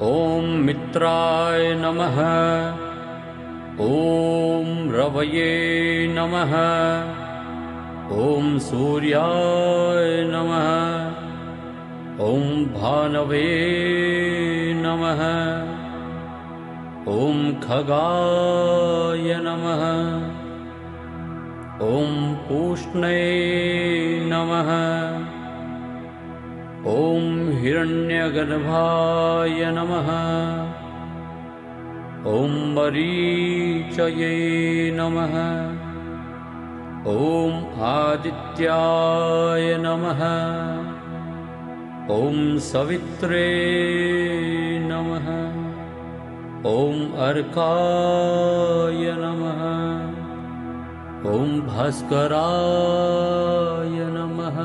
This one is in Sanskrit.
ॐ मित्राय नमः। ॐ रवये नमः। ॐ सूर्याय नमः। ॐ भानवे नमः। ॐ खगाय नमः। ॐ पूष्णे नमः। ॐ हिरण्यगर्भाय नमः। ॐ मरीचये नमः। ॐ आदित्याय नमः। ॐ सवित्रे नमः। ॐ अर्काय नमः। ॐ भास्कराय नमः।